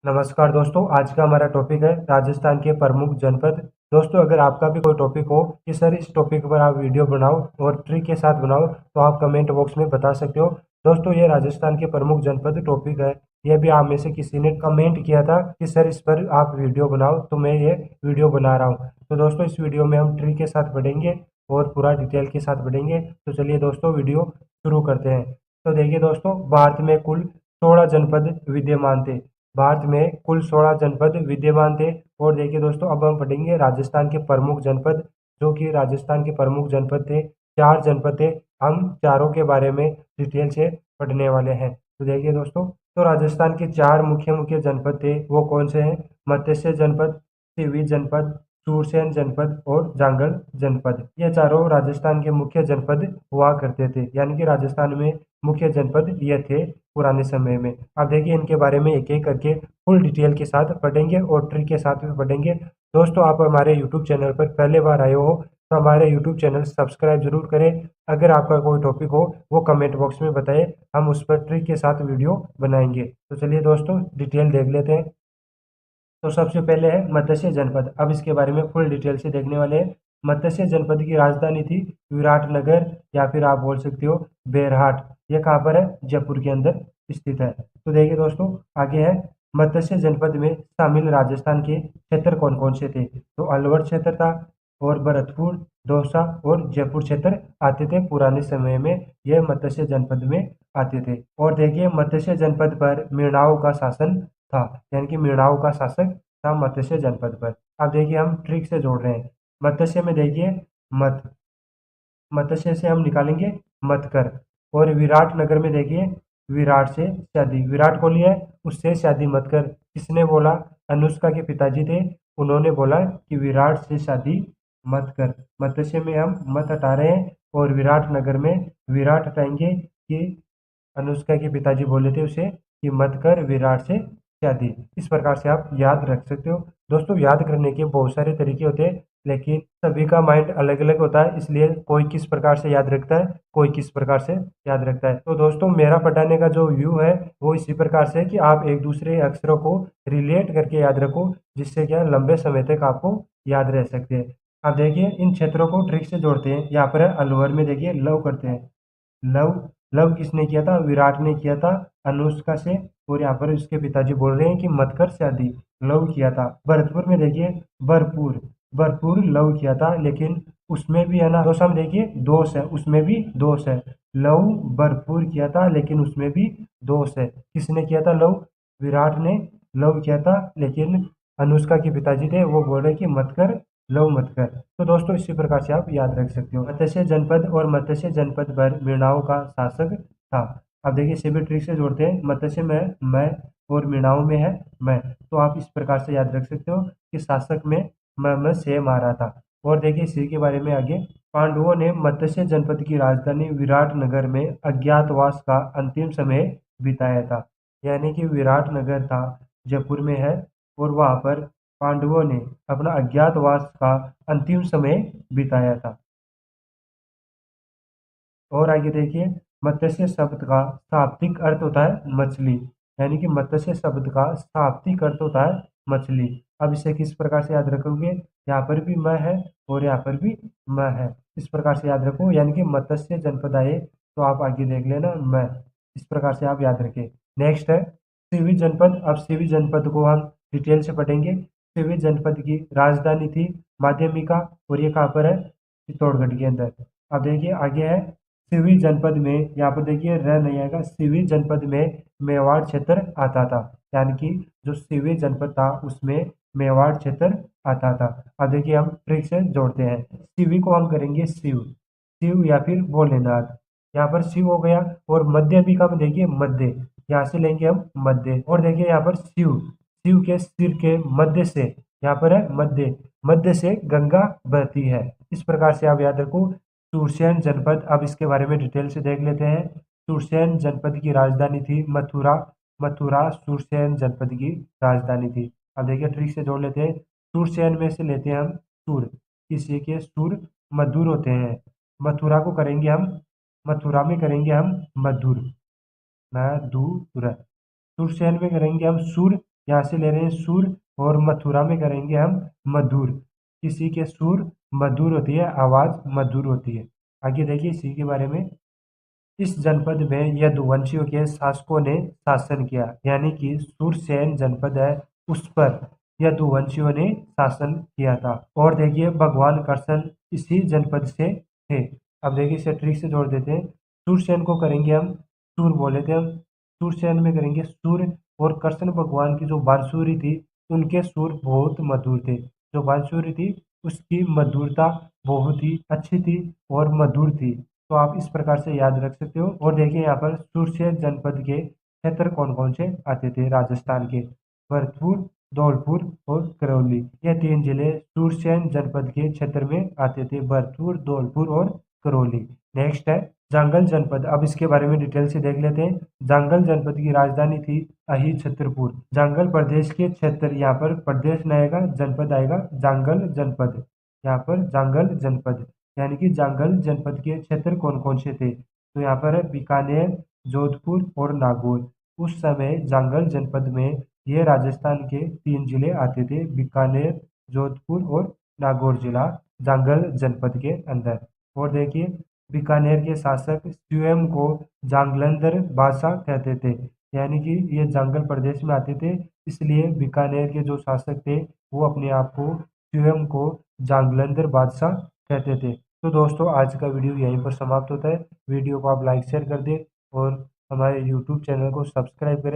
नमस्कार दोस्तों, आज का हमारा टॉपिक है राजस्थान के प्रमुख जनपद। दोस्तों, अगर आपका भी कोई टॉपिक हो कि सर इस टॉपिक पर आप वीडियो बनाओ और ट्रिक के साथ बनाओ, तो आप कमेंट बॉक्स में बता सकते हो। दोस्तों, ये राजस्थान के प्रमुख जनपद टॉपिक है। ये भी आप में से किसी ने कमेंट किया था कि सर इस पर आप वीडियो बनाओ, तो मैं ये वीडियो बना रहा हूँ। तो दोस्तों, इस वीडियो में हम ट्रिक के साथ पढ़ेंगे और पूरा डिटेल के साथ पढ़ेंगे। तो चलिए दोस्तों, वीडियो शुरू करते हैं। तो देखिए दोस्तों, भारत में कुल 16 जनपद विद्यमान थे। भारत में कुल 16 जनपद विद्यमान थे। और देखिए दोस्तों, अब हम पढ़ेंगे राजस्थान के प्रमुख जनपद। जो कि राजस्थान के प्रमुख जनपद थे, 4 जनपद थे। हम चारों के बारे में डिटेल से पढ़ने वाले हैं। तो देखिए दोस्तों, तो राजस्थान के 4 मुख्य मुख्य जनपद थे, वो कौन से हैं? मत्स्य जनपद, सिवि जनपद, सूरसेन जनपद और जांगल जनपद। ये चारों राजस्थान के मुख्य जनपद हुआ करते थे, यानी कि राजस्थान में मुख्य जनपद ये थे पुराने समय में। अब देखिए, इनके बारे में एक एक करके फुल डिटेल के साथ पढ़ेंगे और ट्रिक के साथ भी पढ़ेंगे। दोस्तों, आप हमारे यूट्यूब चैनल पर पहले बार आए हो तो हमारे यूट्यूब चैनल सब्सक्राइब जरूर करें। अगर आपका कोई टॉपिक हो वो कमेंट बॉक्स में बताएं, हम उस पर ट्रिक के साथ वीडियो बनाएंगे। तो चलिए दोस्तों, डिटेल देख लेते हैं। तो सबसे पहले है मत्स्य जनपद। अब इसके बारे में फुल डिटेल से देखने वाले हैं। मत्स्य जनपद की राजधानी थी विराटनगर, या फिर आप बोल सकते हो बेरहाट। यह कहाँ पर है? जयपुर के अंदर स्थित है। तो देखिए दोस्तों, आगे है मत्स्य जनपद में शामिल राजस्थान के क्षेत्र कौन कौन से थे? तो अलवर क्षेत्र था, और भरतपुर, दौसा और जयपुर क्षेत्र आते थे पुराने समय में। यह मत्स्य जनपद में आते थे। और देखिए, मत्स्य जनपद पर मृणाओं का शासन था, यानी कि मृणाओं का शासक था मत्स्य जनपद पर। अब देखिए, हम ट्रिक से जोड़ रहे हैं। मत्स्य में देखिए मत, मत्स्य से हम निकालेंगे मतकर। और विराट नगर में देखिए विराट से शादी, विराट को लिया है, उससे शादी मत कर। किसने बोला? अनुष्का के पिताजी थे, उन्होंने बोला कि विराट से शादी मत कर। मत्स्य में हम मत हटा रहे हैं और विराट नगर में विराट हटाएंगे कि अनुष्का के पिताजी बोले थे उसे कि मत कर विराट से शादी। इस प्रकार से आप याद रख सकते हो। दोस्तों, याद करने के बहुत सारे तरीके होते हैं, लेकिन सभी का माइंड अलग अलग होता है, इसलिए कोई किस प्रकार से याद रखता है, कोई किस प्रकार से याद रखता है। तो दोस्तों, मेरा पढ़ाने का जो व्यू है वो इसी प्रकार से है कि आप एक दूसरे अक्षरों को रिलेट करके याद रखो, जिससे क्या लंबे समय तक आपको याद रह सकते हैं। अब देखिए, इन क्षेत्रों को ट्रिक से जोड़ते हैं। यहाँ पर है अलवर में देखिए लव करते हैं। लव, लव किसने किया था? विराट ने किया था अनुष्का से। और यहाँ पर उसके पिताजी बोल रहे हैं कि मत कर शादी, लव किया था। भरतपुर में देखिए भरपूर, भरपूर लव किया था, लेकिन उसमें भी है ना दोस्त, हम देखिए दोष है, उसमें भी दोष है। लव भरपूर किया था, लेकिन उसमें भी दोष है। किसने किया था लव? विराट ने लव किया था, लेकिन अनुष्का के पिताजी थे वो बोल रहे कि मत कर, लव मत कर। तो दोस्तों, इसी प्रकार से आप याद रख सकते हो। मत्स्य जनपद और मत्स्य जनपद पर मृणाओं का शासक था। अब देखिए, सभी ट्रिक से जोड़ते हैं। मत्स्य में मैं और मृणाओं में है मैं। तो आप इस प्रकार से याद रख सकते हो कि शासक में मैं से मारा था। और देखिए, इसी के बारे में आगे, पांडवों ने मत्स्य जनपद की राजधानी विराटनगर में अज्ञातवास का अंतिम समय बिताया था। यानी कि विराटनगर था, जयपुर में है, और वहां पर पांडवों ने अपना अज्ञातवास का अंतिम समय बिताया था। और आगे देखिए, मत्स्य शब्द का शाब्दिक अर्थ होता है मछली, यानी कि मत्स्य शब्द का शाब्दिक अर्थ होता है मछली। अब इसे किस प्रकार से याद रखोगे? यहाँ पर भी मैं है और यहाँ पर भी मैं है। इस प्रकार से याद रखो, यानी कि मत्स्य जनपद आए तो आप आगे देख लेना मैं। इस प्रकार से आप याद रखें। नेक्स्ट है सिवि जनपद। अब सिवि जनपद को हम डिटेल से पढ़ेंगे। सिवि जनपद की राजधानी थी माध्यमिका, और ये कहाँ पर है? चित्तौड़गढ़ के अंदर। अब देखिए, आगे है सिवि जनपद में, यहाँ पर देखिए रह नहीं आएगा, सिवि जनपद में मेवाड़ क्षेत्र आता था। यानी कि जो सिवि जनपद था उसमें मेवाड़ क्षेत्र आता था। अब देखिए, हम ट्रिक से जोड़ते हैं। सिवि को हम करेंगे शिव, शिव या फिर भोलेनाथ। यहाँ पर शिव हो गया। और मध्यमिका में देखिए मध्य, यहाँ से लेंगे हम मध्य। और देखिए यहाँ पर शिव, शिव के सिर के मध्य से, यहाँ पर है मध्य, मध्य से गंगा बहती है। इस प्रकार से आप याद रखो। सुरसेन जनपद, अब इसके बारे में डिटेल से देख लेते हैं। सुरसेन जनपद की राजधानी थी मथुरा, मथुरा सुरसेन जनपद की राजधानी थी। अब देखिए, ट्रिक से जोड़ लेते हैं। सुरसेन में से लेते हैं हम सुर, किसी के सुर मधुर होते हैं। मथुरा को करेंगे हम, मथुरा में करेंगे हम मधुर, मधुर। सुरसेन में करेंगे हम सुर, यहाँ से ले रहे हैं सुर, और मथुरा में करेंगे हम मधुर। किसी के सुर मधुर होती है, आवाज मधुर होती है। आगे देखिए इसी के बारे में। इस जनपद में यदुवंशियों के शासकों ने शासन किया, यानी कि सुरसेन जनपद है उस पर यदुवंशियों ने शासन किया था। और देखिए भगवान कृष्ण इसी जनपद से थे। अब देखिए इसे ट्रिक से जोड़ देते हैं। सुरसेन को करेंगे हम सुर बोले थे हम, सुरसेन में करेंगे सुर। और कृष्ण भगवान की जो बांसुरी थी उनके सुर बहुत मधुर थे। जो बांसुरी थी उसकी मधुरता बहुत ही अच्छी थी और मधुर थी। तो आप इस प्रकार से याद रख सकते हो। और देखिए यहाँ पर सुरसेन जनपद के क्षेत्र कौन कौन से आते थे राजस्थान के। भरतपुर, धौलपुर और करौली, ये 3 जिले सुरसेन जनपद के क्षेत्र में आते थे। भरतपुर, धौलपुर और करौली। नेक्स्ट है जांगल जनपद। अब इसके बारे में डिटेल से देख लेते हैं। जांगल जनपद की राजधानी थी अही छतरपुर। जांगल प्रदेश के क्षेत्र, यहाँ पर प्रदेश नहीं आएगा, जनपद आएगा, जांगल जनपद। यहाँ पर जांगल जनपद, यानी कि जांगल जनपद के क्षेत्र कौन कौन से थे। तो यहाँ पर है बीकानेर, जोधपुर और नागौर। उस समय जांगल जनपद में ये राजस्थान के 3 जिले आते थे, बीकानेर, जोधपुर और नागौर जिला जांगल जनपद के अंदर। और देखिए बीकानेर के शासक स्वयं को जांगलंदर बादशाह कहते थे, यानी कि ये जांगल प्रदेश में आते थे, इसलिए बीकानेर के जो शासक थे वो अपने आप को स्वयं को जांगलंदर बादशाह कहते थे। तो दोस्तों आज का वीडियो यहीं पर समाप्त होता है। वीडियो को आप लाइक शेयर कर दें और हमारे यूट्यूब चैनल को सब्सक्राइब करें।